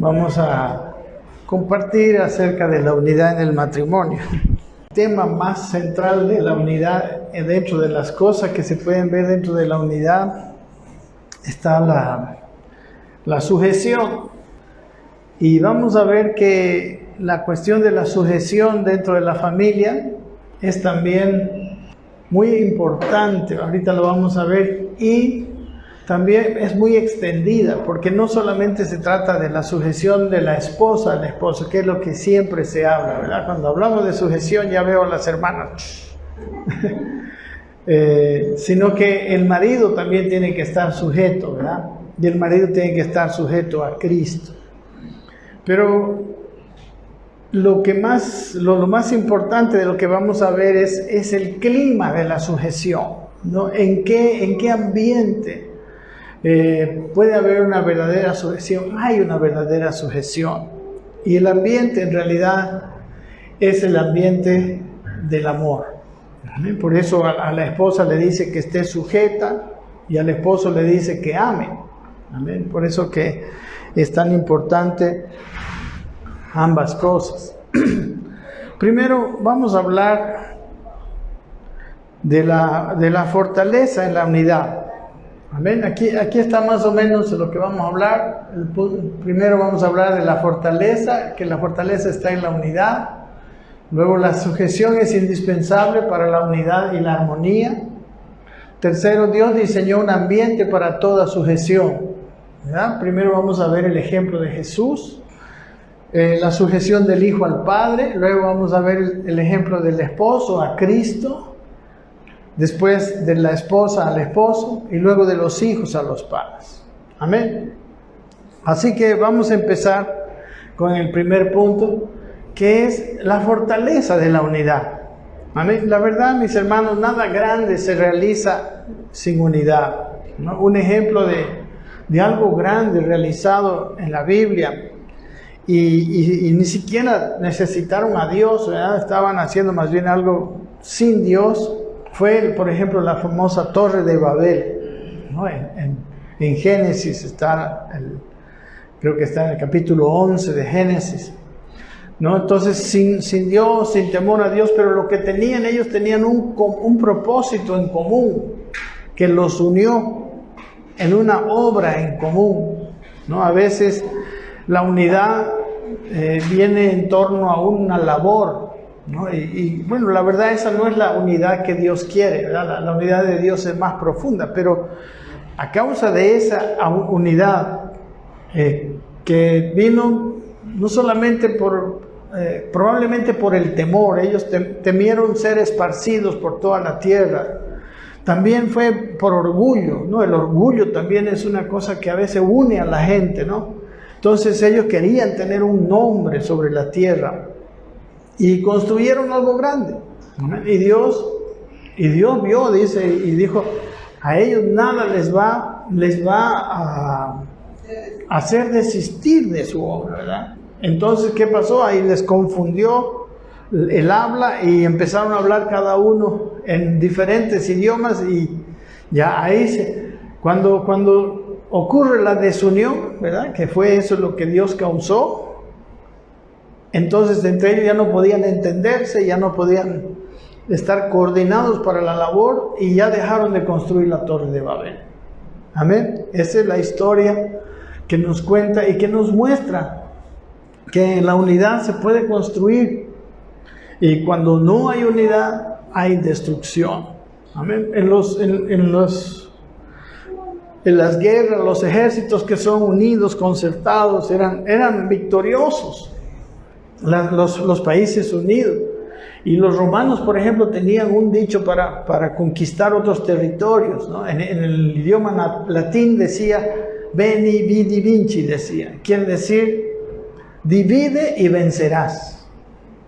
Vamos a compartir acerca de la unidad en el matrimonio. El tema más central de la unidad, dentro de las cosas que se pueden ver dentro de la unidad, está la sujeción. Y vamos a ver que la cuestión de la sujeción dentro de la familia es también muy importante. Ahorita lo vamos a ver, y también es muy extendida, porque no solamente se trata de la sujeción de la esposa al esposo, que es lo que siempre se habla, ¿verdad? Cuando hablamos de sujeción ya veo a las hermanas, sino que el marido también tiene que estar sujeto, ¿verdad? Y el marido tiene que estar sujeto a Cristo. Pero lo más importante de lo que vamos a ver es el clima de la sujeción, ¿no? ¿En qué ambiente puede haber una verdadera sujeción? Hay una verdadera sujeción. Y el ambiente en realidad es el ambiente del amor. Por eso a la esposa le dice que esté sujeta y al esposo le dice que ame. Amén. Por eso que es tan importante ambas cosas. Primero vamos a hablar de la fortaleza en la unidad. Amén. Aquí está más o menos lo que vamos a hablar. Primero vamos a hablar de la fortaleza, que la fortaleza está en la unidad. Luego, la sujeción es indispensable para la unidad y la armonía. Tercero, Dios diseñó un ambiente para toda sujeción, ¿verdad? Primero vamos a ver el ejemplo de Jesús, la sujeción del Hijo al Padre. Luego vamos a ver el ejemplo del esposo a Cristo. Después de la esposa al esposo, y luego de los hijos a los padres. Amén. Así que vamos a empezar con el primer punto, que es la fortaleza de la unidad. Amén. La verdad, mis hermanos, nada grande se realiza sin unidad, ¿no? Un ejemplo de algo grande realizado en la Biblia, y ni siquiera necesitaron a Dios, ¿verdad? Estaban haciendo más bien algo sin Dios. Fue, por ejemplo, la famosa Torre de Babel, ¿no? En Génesis está, creo que está en el capítulo 11 de Génesis, ¿no? Entonces, sin Dios, sin temor a Dios, pero lo que tenían, ellos tenían un propósito en común, que los unió en una obra en común, ¿no? A veces la unidad viene en torno a una labor, ¿no? Y bueno, la verdad, esa no es la unidad que Dios quiere, ¿verdad? La unidad de Dios es más profunda, pero a causa de esa unidad que vino no solamente probablemente por el temor, ellos temieron ser esparcidos por toda la tierra, también fue por orgullo, ¿no? El orgullo también es una cosa que a veces une a la gente, ¿no? Entonces ellos querían tener un nombre sobre la tierra, y construyeron algo grande. Y Dios vio, dice, y dijo, a ellos nada les va a hacer desistir de su obra, ¿verdad? Entonces, ¿qué pasó? Ahí les confundió el habla y empezaron a hablar cada uno en diferentes idiomas, y ya ahí cuando ocurre la desunión, ¿verdad? Que fue eso lo que Dios causó. Entonces, entre ellos ya no podían entenderse, ya no podían estar coordinados para la labor, y ya dejaron de construir la Torre de Babel. Amén. Esa es la historia que nos cuenta y que nos muestra que en la unidad se puede construir, y cuando no hay unidad hay destrucción. Amén. En las guerras, los ejércitos que son unidos, concertados, eran victoriosos. Los países unidos. Y los romanos, por ejemplo, tenían un dicho para conquistar otros territorios, ¿no? En el idioma latín decía veni vidi vinci, decía, quiere decir divide y vencerás,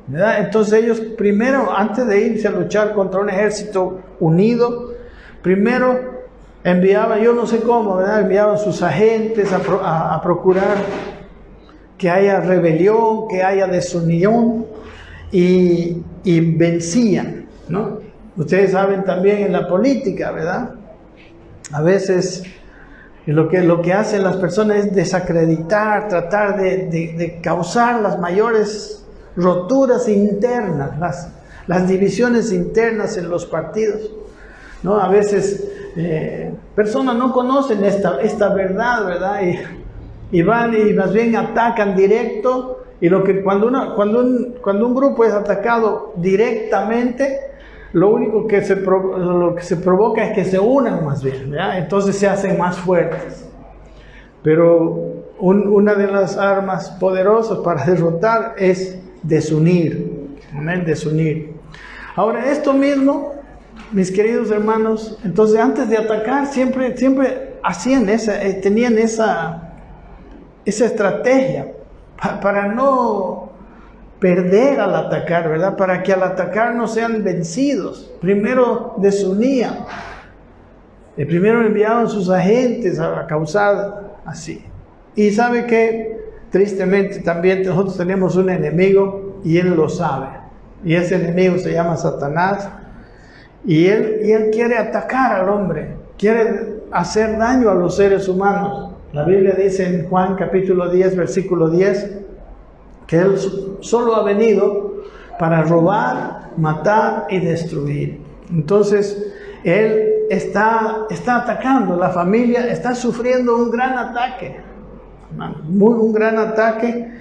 ¿verdad? Entonces ellos primero, antes de irse a luchar contra un ejército unido, primero enviaban, yo no sé cómo, ¿verdad? Enviaban sus agentes a procurar que haya rebelión, que haya desunión, y vencían, ¿no? Ustedes saben también en la política, ¿verdad? A veces Y lo que hacen las personas es desacreditar, tratar de causar las mayores roturas internas, las divisiones internas en los partidos, ¿no? A veces personas no conocen esta verdad, ¿verdad? Y van y más bien atacan directo. Y cuando un grupo es atacado directamente, lo único que se provoca es que se unan más bien, ¿verdad? Entonces se hacen más fuertes. Pero una de las armas poderosas para derrotar es desunir. Amén, desunir. Ahora, esto mismo, mis queridos hermanos, entonces antes de atacar siempre hacían tenían esa estrategia para no perder al atacar, ¿verdad? Para que al atacar no sean vencidos. Primero desunían. Primero enviaban sus agentes a causar así. Y sabe que tristemente también nosotros tenemos un enemigo y él lo sabe. Y ese enemigo se llama Satanás. Y él quiere atacar al hombre. Quiere hacer daño a los seres humanos. La Biblia dice en Juan capítulo 10, versículo 10, que él solo ha venido para robar, matar y destruir. Entonces, él está atacando, la familia está sufriendo un gran ataque, un gran ataque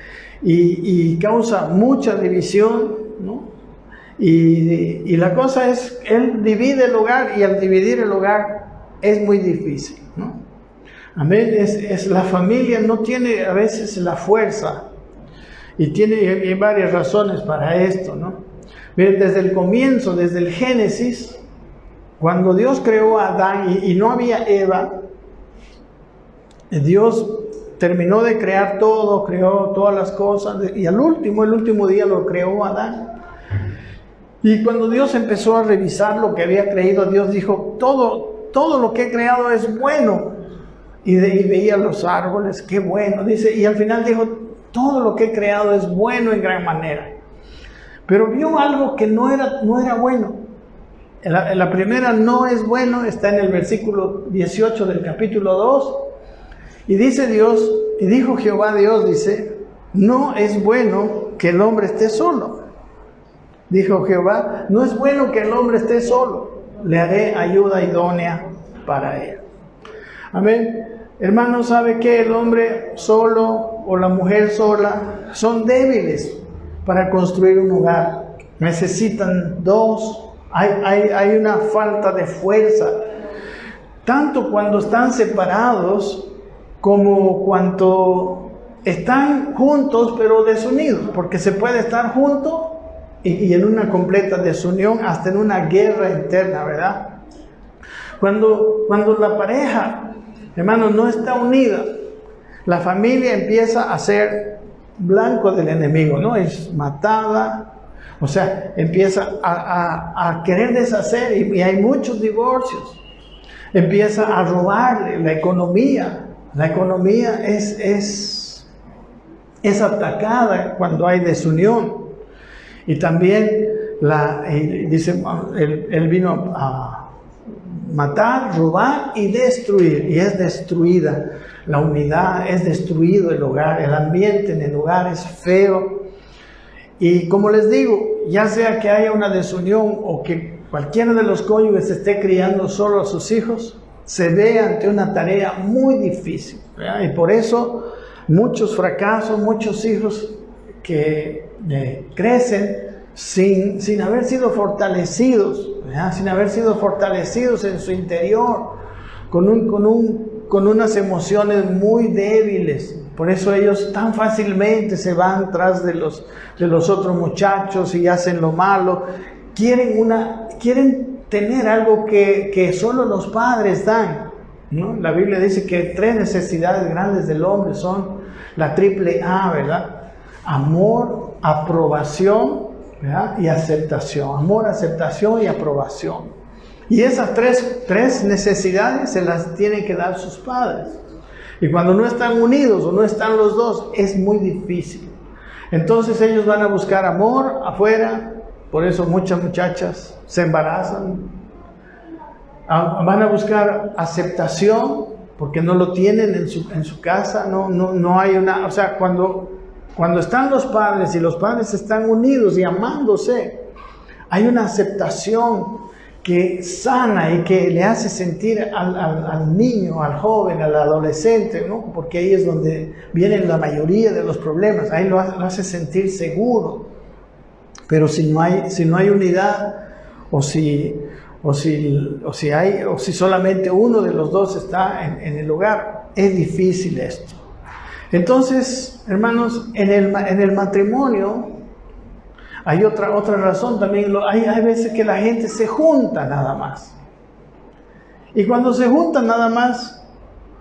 y causa mucha división, ¿no? Y la cosa es, él divide el hogar y al dividir el hogar es muy difícil, ¿no? Amén. La familia no tiene a veces la fuerza. Y hay varias razones para esto, ¿no? Miren, desde el comienzo, desde el Génesis, cuando Dios creó a Adán y no había Eva, Dios terminó de crear todo, creó todas las cosas, y el último día lo creó a Adán. Y cuando Dios empezó a revisar lo que había creado, Dios dijo, todo lo que he creado es bueno. Y veía los árboles, qué bueno, dice, y al final dijo, todo lo que he creado es bueno en gran manera. Pero vio algo que no era bueno. La primera no es bueno, está en el versículo 18 del capítulo 2. Y dice Dios, y dijo Jehová Dios, dice, no es bueno que el hombre esté solo. Dijo Jehová, no es bueno que el hombre esté solo. Le haré ayuda idónea para él. Amén. Hermano, ¿sabe que el hombre solo o la mujer sola son débiles para construir un hogar? Necesitan dos. Hay una falta de fuerza. Tanto cuando están separados como cuando están juntos pero desunidos. Porque se puede estar juntos y en una completa desunión, hasta en una guerra interna, ¿verdad? Cuando la pareja, hermano, no está unida, la familia empieza a ser blanco del enemigo, ¿no? Es matada, o sea, empieza a querer deshacer y hay muchos divorcios. Empieza a robarle la economía. La economía es atacada cuando hay desunión. Y también, dice, él vino a matar, robar y destruir. Y es destruida la unidad, es destruido el hogar, el ambiente en el hogar es feo. Y como les digo, ya sea que haya una desunión o que cualquiera de los cónyuges esté criando solo a sus hijos, se ve ante una tarea muy difícil, ¿verdad? Y por eso muchos fracasos, muchos hijos que crecen sin haber sido fortalecidos, ¿verdad? Sin haber sido fortalecidos en su interior, con unas emociones muy débiles. Por eso ellos tan fácilmente se van tras de los otros muchachos y hacen lo malo. Quieren tener algo que solo los padres dan, ¿no? La Biblia dice que 3 necesidades grandes del hombre son la triple A, ¿verdad? Amor, aprobación, ¿verdad? Y aceptación. Amor, aceptación y aprobación. Y esas tres necesidades se las tienen que dar sus padres. Y cuando no están unidos o no están los dos, es muy difícil. Entonces ellos van a buscar amor afuera. Por eso muchas muchachas se embarazan. Van a buscar aceptación porque no lo tienen en su casa, no hay una, o sea, cuando están los padres y los padres están unidos y amándose, hay una aceptación que sana y que le hace sentir al niño, al joven, al adolescente, ¿no? Porque ahí es donde vienen la mayoría de los problemas, ahí lo hace sentir seguro. Pero si no hay unidad, o si solamente uno de los dos está en el hogar, es difícil esto. Entonces, hermanos, en el matrimonio hay otra razón también. Hay veces que la gente se junta nada más. Y cuando se juntan nada más,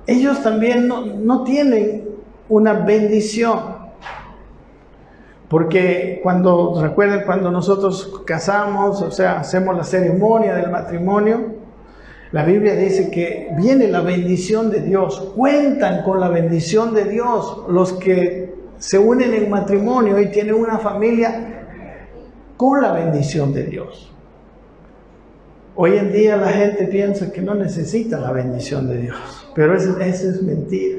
ellos también no tienen una bendición. Porque recuerden cuando nosotros casamos, o sea, hacemos la ceremonia del matrimonio, la Biblia dice que viene la bendición de Dios, cuentan con la bendición de Dios los que se unen en matrimonio y tienen una familia con la bendición de Dios. Hoy en día la gente piensa que no necesita la bendición de Dios, pero eso es mentira.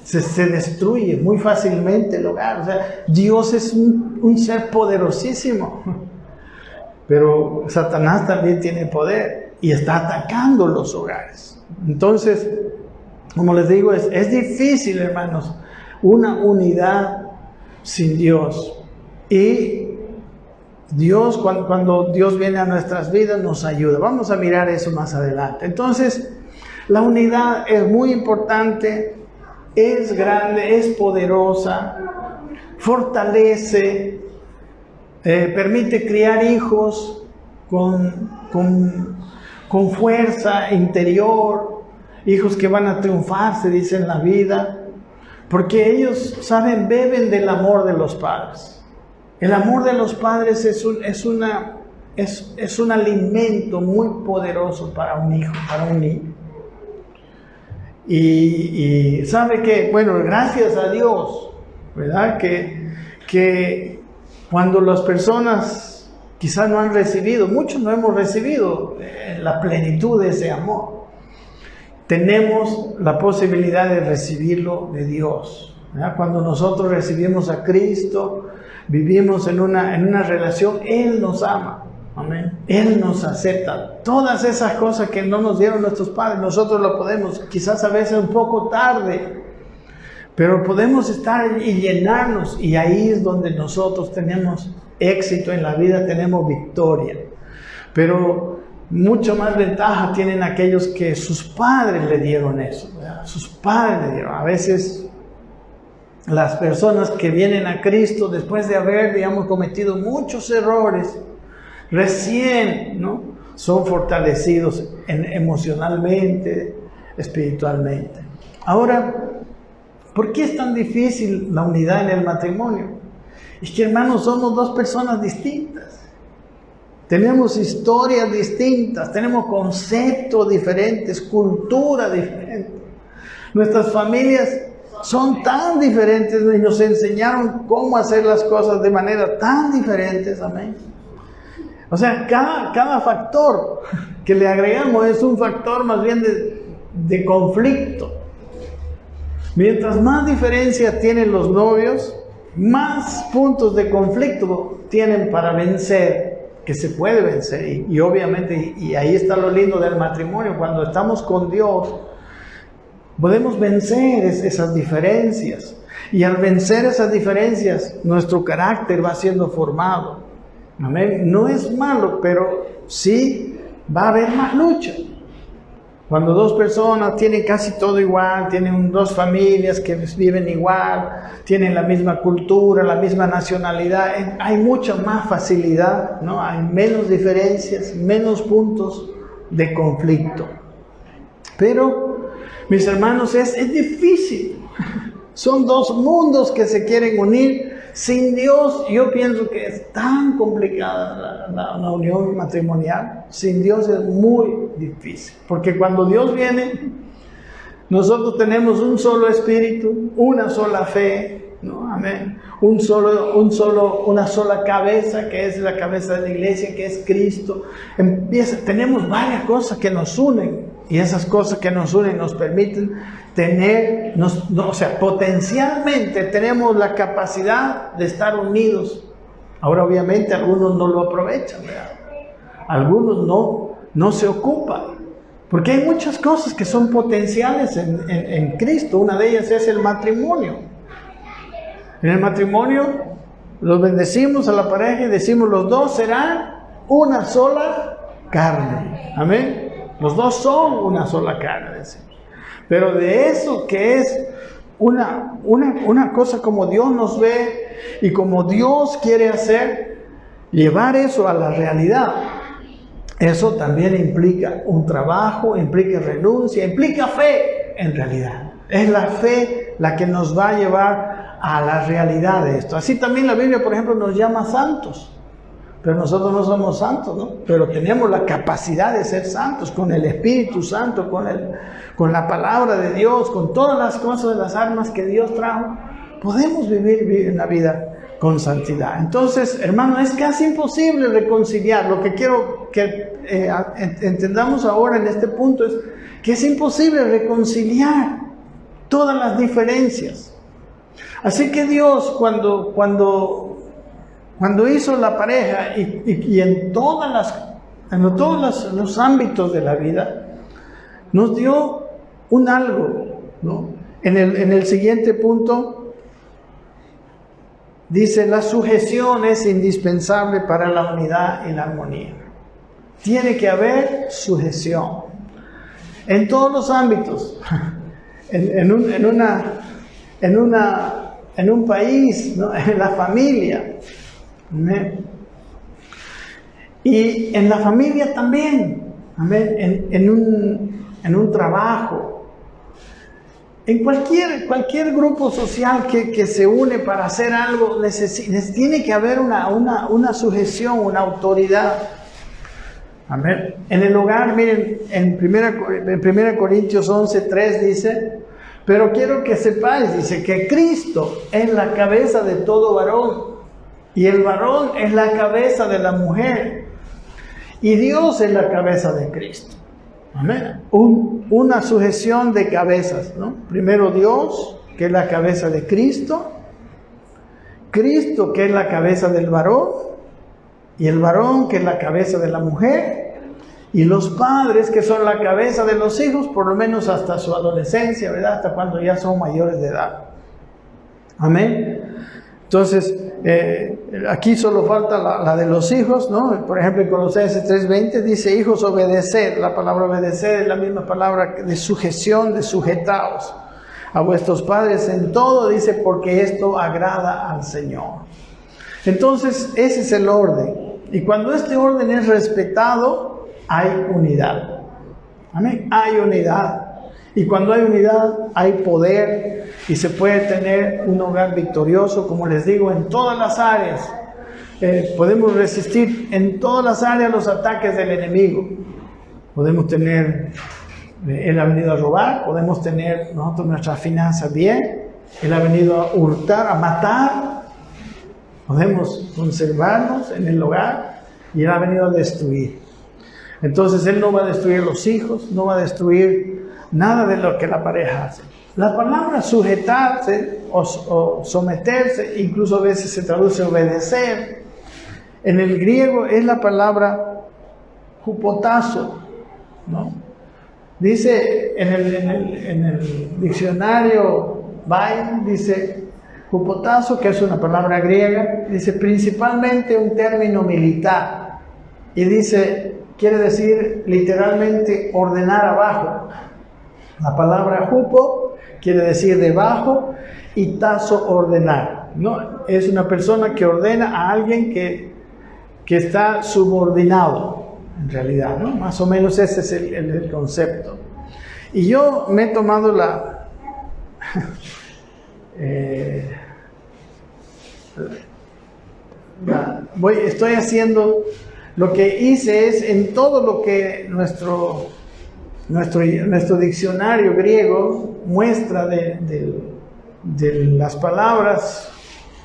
Se destruye muy fácilmente el hogar. O sea, Dios es un ser poderosísimo, pero Satanás también tiene poder y está atacando los hogares. Entonces, como les digo, es difícil, hermanos, una unidad sin Dios. Y Dios, cuando Dios viene a nuestras vidas, nos ayuda. Vamos a mirar eso más adelante. Entonces, la unidad es muy importante. Es grande, es poderosa, fortalece, permite criar hijos con fuerza interior, hijos que van a triunfar, se dice en la vida, porque ellos, saben, beben del amor de los padres. El amor de los padres es un alimento muy poderoso para un hijo, para un niño. Y sabe que, bueno, gracias a Dios, ¿verdad? Que cuando las personas quizás no han recibido, muchos no hemos recibido la plenitud de ese amor, tenemos la posibilidad de recibirlo de Dios, ¿verdad? Cuando nosotros recibimos a Cristo, vivimos en una relación, Él nos ama. Amén. Él nos acepta. Todas esas cosas que no nos dieron nuestros padres, nosotros lo podemos, quizás a veces un poco tarde, pero podemos estar y llenarnos, y ahí es donde nosotros tenemos éxito en la vida, tenemos victoria. Pero mucho más ventaja tienen aquellos que sus padres le dieron eso, ¿verdad? Sus padres le dieron. A veces las personas que vienen a Cristo después de haber, digamos, cometido muchos errores, recién, ¿no?, son fortalecidos emocionalmente, espiritualmente. Ahora, ¿por qué es tan difícil la unidad en el matrimonio? Es que, hermanos, somos dos personas distintas. Tenemos historias distintas, tenemos conceptos diferentes, cultura diferente. Nuestras familias son tan diferentes y nos enseñaron cómo hacer las cosas de manera tan diferentes. Amén. O sea, cada factor que le agregamos es un factor más bien de conflicto. Mientras más diferencias tienen los novios, más puntos de conflicto tienen para vencer, que se puede vencer. Y obviamente, y ahí está lo lindo del matrimonio, cuando estamos con Dios, podemos vencer esas diferencias. Y al vencer esas diferencias, nuestro carácter va siendo formado. Amén. No es malo, pero sí va a haber más lucha. Cuando dos personas tienen casi todo igual, tienen dos familias que viven igual, tienen la misma cultura, la misma nacionalidad, hay mucha más facilidad, ¿no? Hay menos diferencias, menos puntos de conflicto. Pero, mis hermanos, es difícil. Son dos mundos que se quieren unir. Sin Dios, yo pienso que es tan complicada la unión matrimonial. Sin Dios es muy difícil. Porque cuando Dios viene, nosotros tenemos un solo espíritu, una sola fe, ¿no? Amén. Una sola cabeza, que es la cabeza de la iglesia, que es Cristo. Tenemos varias cosas que nos unen. y esas cosas que nos unen nos permiten tener, o sea, potencialmente tenemos la capacidad de estar unidos. Ahora obviamente algunos no lo aprovechan, ¿verdad? Algunos no se ocupan, porque hay muchas cosas que son potenciales en Cristo. Una de ellas es el matrimonio. En el matrimonio los bendecimos a la pareja y decimos los dos serán una sola carne. Amén. Los dos son una sola carne, decimos. Pero de eso que es una cosa como Dios nos ve y como Dios quiere hacer, llevar eso a la realidad, eso también implica un trabajo, implica renuncia, implica fe en realidad. Es la fe la que nos va a llevar a la realidad de esto. Así también la Biblia, por ejemplo, nos llama santos. Pero nosotros no somos santos, ¿no? Pero tenemos la capacidad de ser santos con el Espíritu Santo, con la palabra de Dios, con todas las cosas de las armas que Dios trajo. Podemos vivir una vida con santidad. Entonces, hermano, es casi imposible reconciliar. Lo que quiero que entendamos ahora en este punto es que es imposible reconciliar todas las diferencias. Así que Dios, cuando hizo la pareja y en todos los ámbitos de la vida, nos dio un algo, ¿no? En el siguiente punto dice: la sujeción es indispensable para la unidad y la armonía. Tiene que haber sujeción en todos los ámbitos. En un país, ¿no? En la familia. Amén. Y en la familia también, amén. En un trabajo, en cualquier grupo social que se une para hacer algo, tiene que haber una sujeción, una autoridad. Amén. En el hogar, miren, en 1 Corintios 11:3 dice: pero quiero que sepáis, dice, que Cristo es la cabeza de todo varón. Y el varón es la cabeza de la mujer. Y Dios es la cabeza de Cristo. Amén. Una sujeción de cabezas, ¿no? Primero Dios, que es la cabeza de Cristo. Cristo, que es la cabeza del varón. Y el varón, que es la cabeza de la mujer. Y los padres, que son la cabeza de los hijos, por lo menos hasta su adolescencia, ¿verdad? Hasta cuando ya son mayores de edad. Amén. Entonces, aquí solo falta la de los hijos, ¿no? Por ejemplo, en Colosenses 3:20 dice: hijos, obedeced. La palabra obedecer es la misma palabra de sujeción, de sujetaos a vuestros padres en todo, dice, porque esto agrada al Señor. Entonces, ese es el orden. Y cuando este orden es respetado, hay unidad. Amén. Hay unidad. Y cuando hay unidad, hay poder y se puede tener un hogar victorioso, como les digo, en todas las áreas. Podemos resistir en todas las áreas los ataques del enemigo. Podemos tener, él ha venido a robar, podemos tener nosotros nuestras finanzas bien, él ha venido a hurtar, a matar, podemos conservarnos en el hogar y él ha venido a destruir. Entonces él no va a destruir los hijos, no va a destruir nada de lo que la pareja hace. La palabra sujetarse o someterse, incluso a veces se traduce obedecer. En el griego es la palabra hupotazo, ¿no? Dice en el diccionario Bain, dice hupotazo, que es una palabra griega, dice principalmente un término militar. Y dice, quiere decir literalmente ordenar abajo. La palabra hupo quiere decir debajo y tazo, ordenar, ¿no? Es una persona que ordena a alguien que está subordinado, en realidad, ¿no? Más o menos ese es el concepto. Y yo me he tomado estoy haciendo, lo que hice es en todo lo que nuestro diccionario griego muestra de las palabras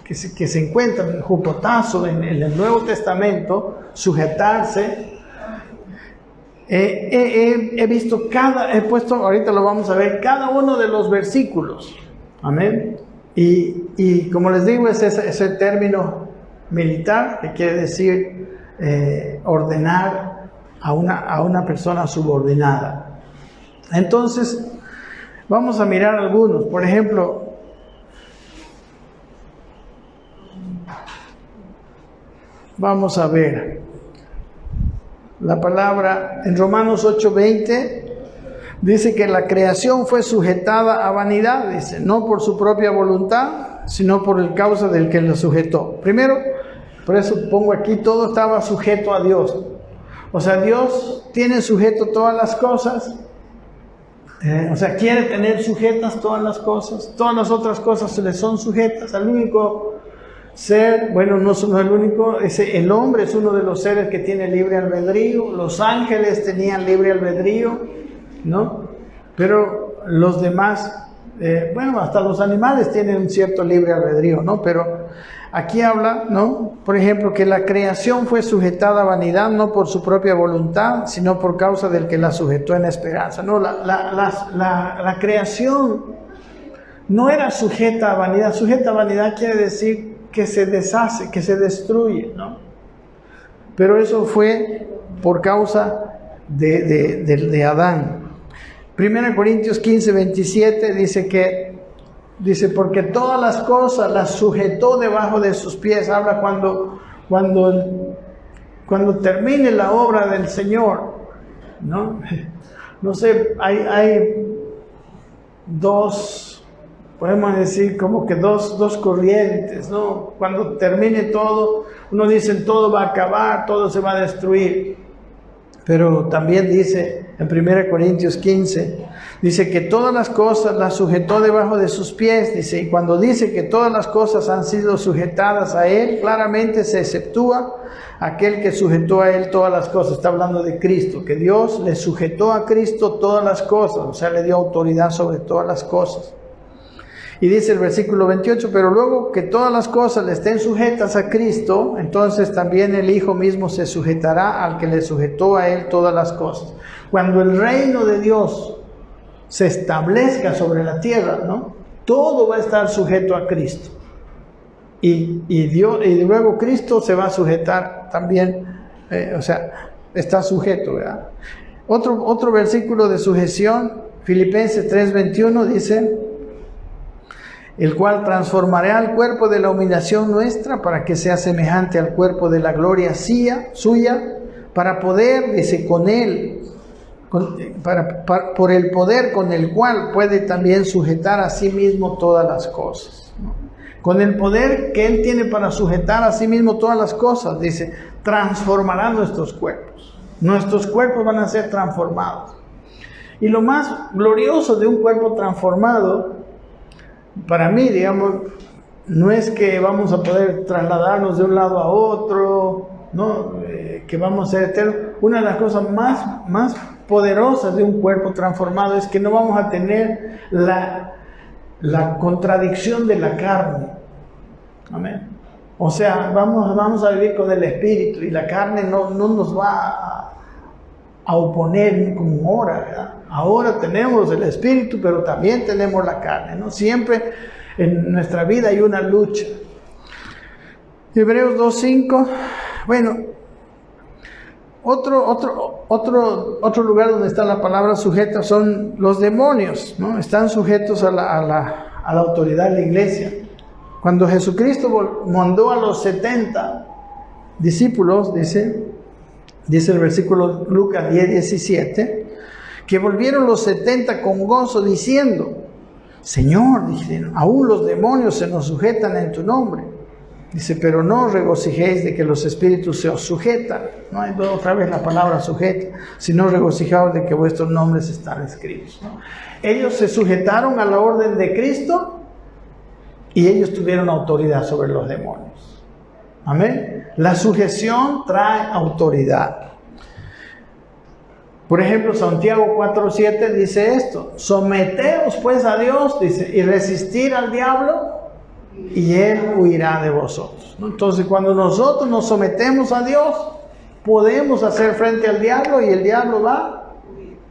que se encuentran en hupotazo en el Nuevo Testamento, sujetarse. he visto he puesto, ahorita lo vamos a ver, cada uno de los versículos. Amén. Y como les digo, es ese término militar que quiere decir ordenar a una persona subordinada. Entonces, vamos a mirar algunos. Por ejemplo, vamos a ver la palabra en Romanos 8:20. Dice que la creación fue sujetada a vanidad, dice, no por su propia voluntad, sino por el causa del que la sujetó. Primero, por eso pongo aquí, todo estaba sujeto a Dios. O sea, Dios tiene sujeto todas las cosas. O sea, quiere tener sujetas todas las cosas. Todas las otras cosas se le son sujetas. Al único ser, bueno, no el único, el hombre es uno de los seres que tiene libre albedrío. Los ángeles tenían libre albedrío, ¿no? Pero los demás, bueno, hasta los animales tienen un cierto libre albedrío, ¿no? Pero aquí habla, ¿no? Por ejemplo, que la creación fue sujetada a vanidad, no por su propia voluntad, sino por causa del que la sujetó en esperanza. No, la creación no era sujeta a vanidad. Sujeta a vanidad quiere decir que se deshace, que se destruye, ¿no? Pero eso fue por causa de Adán. 1 Corintios 15:27 dice, porque todas las cosas las sujetó debajo de sus pies. Habla cuando termine la obra del Señor, ¿no? No sé, hay dos, podemos decir como que dos corrientes, ¿no? Cuando termine todo, uno dice todo va a acabar, todo se va a destruir. Pero también dice en 1 Corintios 15, dice que todas las cosas las sujetó debajo de sus pies, dice, y cuando dice que todas las cosas han sido sujetadas a Él, claramente se exceptúa aquel que sujetó a Él todas las cosas. Está hablando de Cristo, que Dios le sujetó a Cristo todas las cosas, o sea, le dio autoridad sobre todas las cosas. Y dice el versículo 28, pero luego que todas las cosas le estén sujetas a Cristo, entonces también el Hijo mismo se sujetará al que le sujetó a Él todas las cosas. Cuando el reino de Dios se establezca sobre la tierra, ¿no? Todo va a estar sujeto a Cristo. Y luego Cristo se va a sujetar también, o sea, está sujeto, ¿verdad? Otro versículo de sujeción, Filipenses 3:21 dice, el cual transformará al cuerpo de la humillación nuestra para que sea semejante al cuerpo de la gloria suya, para poder, dice, con él, por el poder con el cual puede también sujetar a sí mismo todas las cosas, ¿no? Con el poder que Él tiene para sujetar a sí mismo todas las cosas, dice, transformará nuestros cuerpos. Nuestros cuerpos van a ser transformados. Y lo más glorioso de un cuerpo transformado, para mí, digamos, no es que vamos a poder trasladarnos de un lado a otro, ¿no? Que vamos a ser eternos. Una de las cosas más poderosas de un cuerpo transformado es que no vamos a tener la contradicción de la carne. Amén. O sea, vamos a vivir con el Espíritu y la carne no nos va a oponer como ahora, ¿verdad? Ahora tenemos el Espíritu, pero también tenemos la carne, ¿no? Siempre en nuestra vida hay una lucha. Hebreos 2:5, bueno, otro lugar donde está la palabra sujeta son los demonios, ¿no? Están sujetos a la autoridad de la iglesia. Cuando Jesucristo mandó a los 70 discípulos, dice el versículo Lucas 10:17, que volvieron los 70 con gozo diciendo, Señor, dijeron, aún los demonios se nos sujetan en tu nombre. Dice, pero no os regocijéis de que los espíritus se os sujetan. No hay otra vez la palabra sujeta, sino regocijaos de que vuestros nombres están escritos, ¿no? Ellos se sujetaron a la orden de Cristo y ellos tuvieron autoridad sobre los demonios. Amén. La sujeción trae autoridad. Por ejemplo, Santiago 4:7 dice esto, someteos pues a Dios, dice, y resistir al diablo, y Él huirá de vosotros, ¿no? Entonces, cuando nosotros nos sometemos a Dios, podemos hacer frente al diablo y el diablo va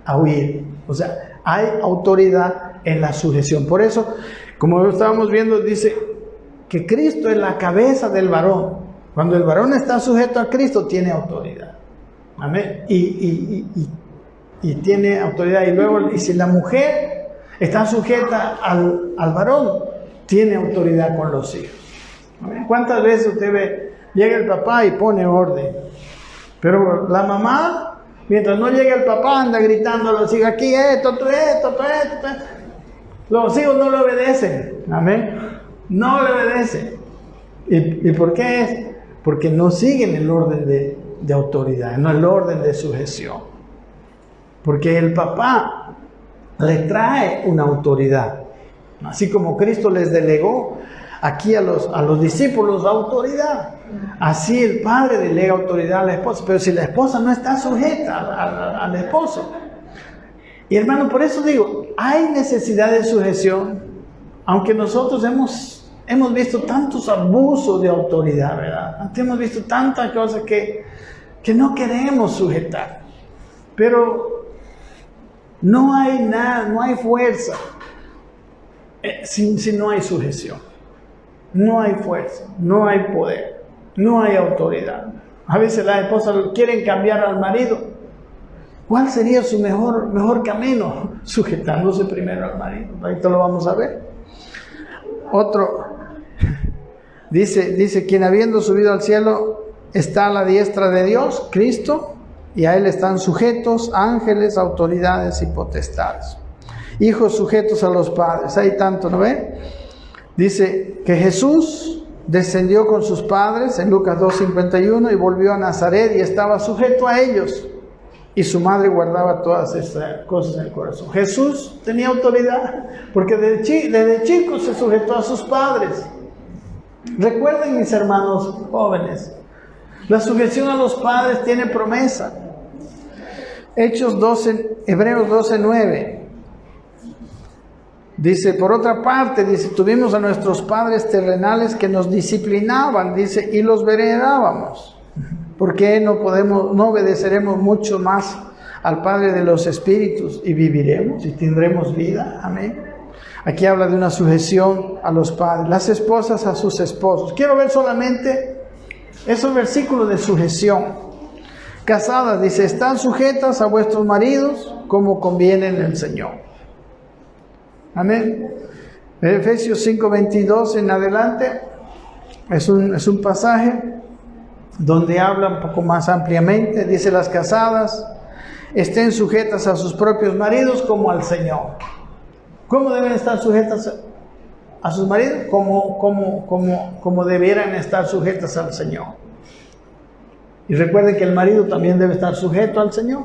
a huir. O sea, hay autoridad en la sujeción. Por eso, como estábamos viendo, dice que Cristo es la cabeza del varón. Cuando el varón está sujeto a Cristo, tiene autoridad. Amén. Y tiene autoridad. Y luego, y si la mujer está sujeta al varón, tiene autoridad con los hijos. Amén. ¿Cuántas veces usted ve, llega el papá y pone orden? Pero la mamá, mientras no llega el papá, anda gritando a los hijos, aquí esto. Los hijos no le obedecen. Amén. No le obedecen. ¿Y por qué es? Porque no siguen el orden de autoridad, no el orden de sujeción. Porque el papá le trae una autoridad. Así como Cristo les delegó aquí a los discípulos autoridad. Así el padre delega autoridad a la esposa. Pero si la esposa no está sujeta al esposo. Y hermano, por eso digo, hay necesidad de sujeción. Aunque nosotros hemos visto tantos abusos de autoridad, ¿verdad? Hemos visto tantas cosas que no queremos sujetar. Pero no hay nada, no hay fuerza si no hay sujeción. No hay fuerza, no hay poder, no hay autoridad. A veces las esposas quieren cambiar al marido. ¿Cuál sería su mejor camino? Sujetándose primero al marido. Ahorita lo vamos a ver. Otro, dice, quien habiendo subido al cielo está a la diestra de Dios, Cristo, y a Él están sujetos ángeles, autoridades y potestades. Hijos sujetos a los padres. Hay tanto, ¿no ven? Dice que Jesús descendió con sus padres en Lucas 2:51 y volvió a Nazaret y estaba sujeto a ellos. Y su madre guardaba todas estas cosas en el corazón. Jesús tenía autoridad porque desde chico se sujetó a sus padres. Recuerden, mis hermanos jóvenes, la sujeción a los padres tiene promesa. Hebreos 12:9. Dice, por otra parte, dice, tuvimos a nuestros padres terrenales que nos disciplinaban, dice, y los venerábamos. ¿Por qué no obedeceremos mucho más al Padre de los Espíritus y viviremos y tendremos vida? Amén. Aquí habla de una sujeción a los padres, las esposas a sus esposos. Quiero ver solamente esos versículos de sujeción. Casadas, dice, están sujetas a vuestros maridos como conviene en el Señor. Amén. Efesios 5:22 en adelante es un pasaje donde habla un poco más ampliamente. Dice, las casadas estén sujetas a sus propios maridos como al Señor. ¿Cómo deben estar sujetas a sus maridos? Como debieran estar sujetas al Señor. Y recuerden que el marido también debe estar sujeto al Señor.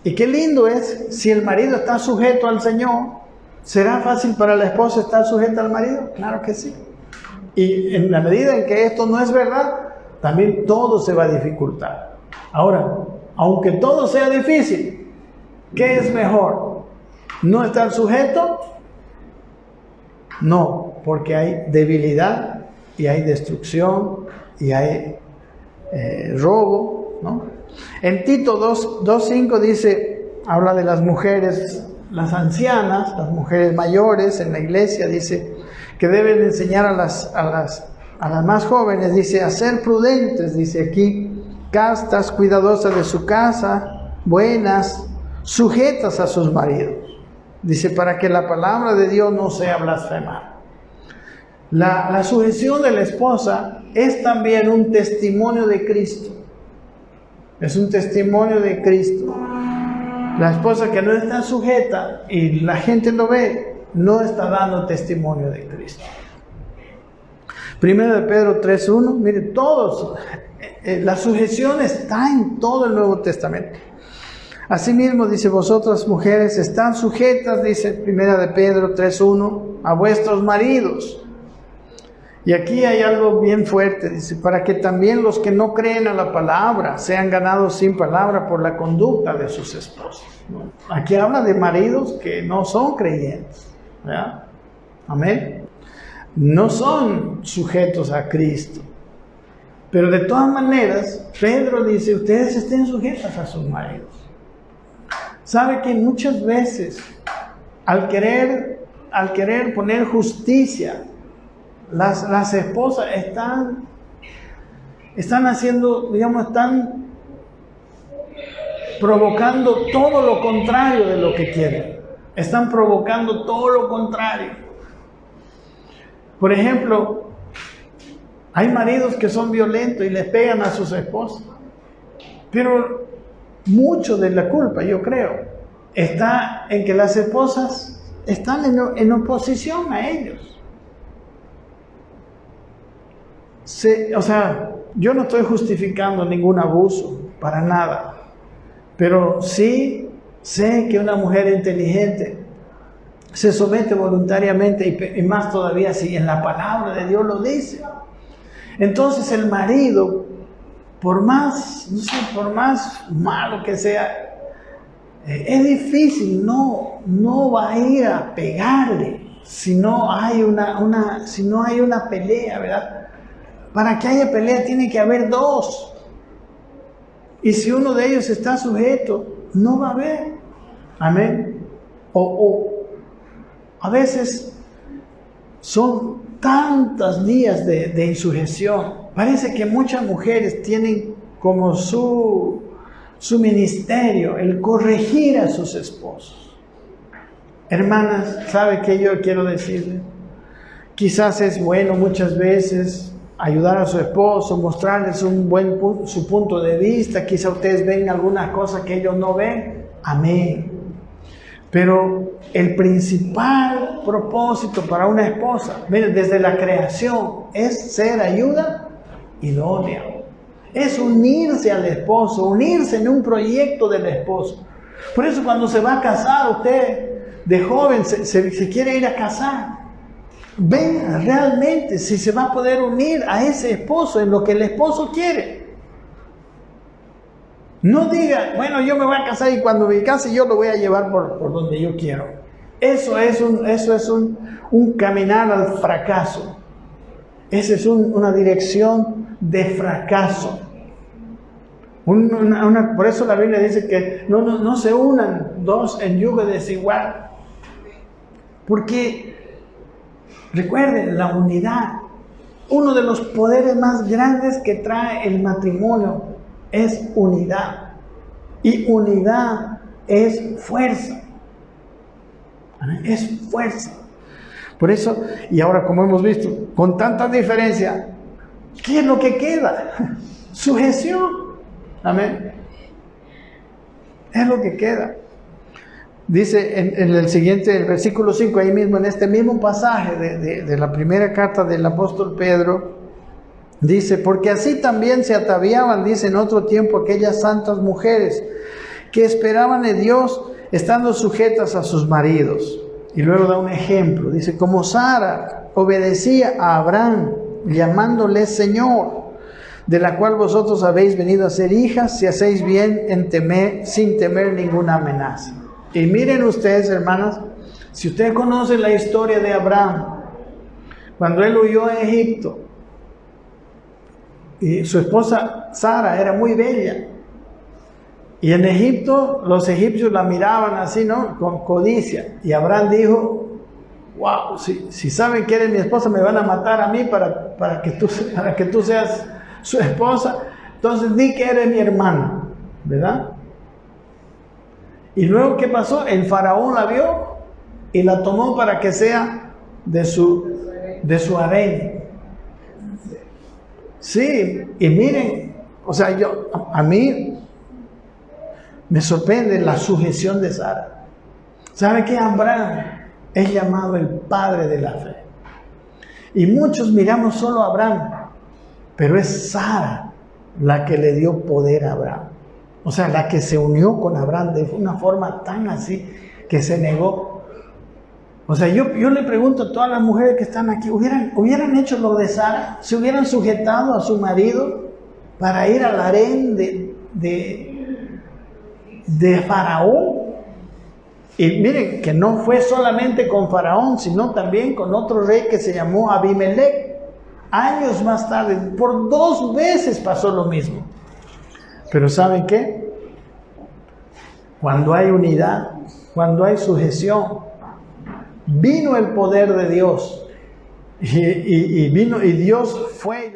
Y qué lindo es, si el marido está sujeto al Señor, ¿será fácil para la esposa estar sujeta al marido? Claro que sí. Y en la medida en que esto no es verdad, también todo se va a dificultar. Ahora, aunque todo sea difícil, ¿qué es mejor? ¿No estar sujeto? No, porque hay debilidad y hay destrucción y hay robo, ¿no? En Tito 2:5 dice, habla de las mujeres, las ancianas, las mujeres mayores en la iglesia, dice que deben enseñar a las más jóvenes, dice, a ser prudentes, dice aquí, castas, cuidadosas de su casa, buenas, sujetas a sus maridos. Dice, para que la palabra de Dios no sea blasfemada. La sujeción de la esposa es también un testimonio de Cristo. Es un testimonio de Cristo. La esposa que no está sujeta y la gente lo ve, no está dando testimonio de Cristo. Primero de Pedro 3:1, mire, todos, la sujeción está en todo el Nuevo Testamento. Asimismo, dice, vosotras mujeres están sujetas, dice Primera de Pedro 3:1, a vuestros maridos. Y aquí hay algo bien fuerte, dice, para que también los que no creen a la palabra sean ganados sin palabra por la conducta de sus esposos, ¿no? Aquí habla de maridos que no son creyentes, ¿verdad? Amén. No son sujetos a Cristo. Pero de todas maneras, Pedro dice, ustedes estén sujetas a sus maridos. ¿Sabe que muchas veces, al querer poner justicia, las esposas están haciendo, digamos, están provocando todo lo contrario de lo que quieren? Están provocando todo lo contrario. Por ejemplo, hay maridos que son violentos y les pegan a sus esposas. Pero mucho de la culpa, yo creo, está en que las esposas están en oposición a ellos. O sea, yo no estoy justificando ningún abuso, para nada. Pero sí sé que una mujer inteligente se somete voluntariamente, y más todavía si en la palabra de Dios lo dice. Entonces el marido, por más malo que sea, es difícil, no va a ir a pegarle si no hay una pelea, ¿verdad? Para que haya pelea tiene que haber dos. Y si uno de ellos está sujeto, no va a haber. Amén. O a veces son tantos días de insujeción. Parece que muchas mujeres tienen como su ministerio el corregir a sus esposos. Hermanas, ¿sabe qué yo quiero decirle? Quizás es bueno muchas veces ayudar a su esposo, mostrarles su punto de vista. Quizá ustedes ven algunas cosas que ellos no ven. Amén. Pero el principal propósito para una esposa, mire, desde la creación, es ser ayuda idónea. Es unirse al esposo, unirse en un proyecto del esposo. Por eso cuando se va a casar, usted de joven se quiere ir a casar, vea realmente si se va a poder unir a ese esposo en lo que el esposo quiere. No diga, bueno, yo me voy a casar y cuando me case yo lo voy a llevar por donde yo quiero. Eso es un caminar al fracaso. Esa es una dirección de fracaso. Por eso la Biblia dice que no se unan dos en yugo desigual. Porque, recuerden, la unidad, uno de los poderes más grandes que trae el matrimonio es unidad. Y unidad es fuerza. Es fuerza. Por eso, y ahora como hemos visto, con tanta diferencia, ¿qué es lo que queda? Sujeción. Amén. Es lo que queda. Dice en el siguiente, el versículo 5, ahí mismo, en este mismo pasaje de la primera carta del apóstol Pedro, dice, porque así también se ataviaban, dice en otro tiempo, aquellas santas mujeres que esperaban en Dios, estando sujetas a sus maridos. Y luego da un ejemplo, dice, como Sara obedecía a Abraham, llamándole Señor, de la cual vosotros habéis venido a ser hijas, si hacéis bien sin temer ninguna amenaza. Y miren ustedes, hermanas, si ustedes conocen la historia de Abraham, cuando él huyó a Egipto, y su esposa Sara era muy bella, y en Egipto los egipcios la miraban así, ¿no? Con codicia, y Abraham dijo, wow, si saben que eres mi esposa me van a matar a mí para que tú seas su esposa, entonces di que eres mi hermana, ¿verdad? Y luego, ¿qué pasó? El faraón la vio y la tomó para que sea de su harén. Sí, y miren, o sea, a mí me sorprende la sujeción de Sara. ¿Sabe qué? Abraham es llamado el padre de la fe. Y muchos miramos solo a Abraham, pero es Sara la que le dio poder a Abraham. O sea, la que se unió con Abraham de una forma tan así que se negó. O sea, yo le pregunto a todas las mujeres que están aquí, ¿hubieran hecho lo de Sara? ¿Se hubieran sujetado a su marido para ir al harén de Faraón? Y miren que no fue solamente con Faraón, sino también con otro rey que se llamó Abimelech. Años más tarde, por 2 veces pasó lo mismo. Pero ¿saben qué? Cuando hay unidad, cuando hay sujeción, vino el poder de Dios. Y Dios fue...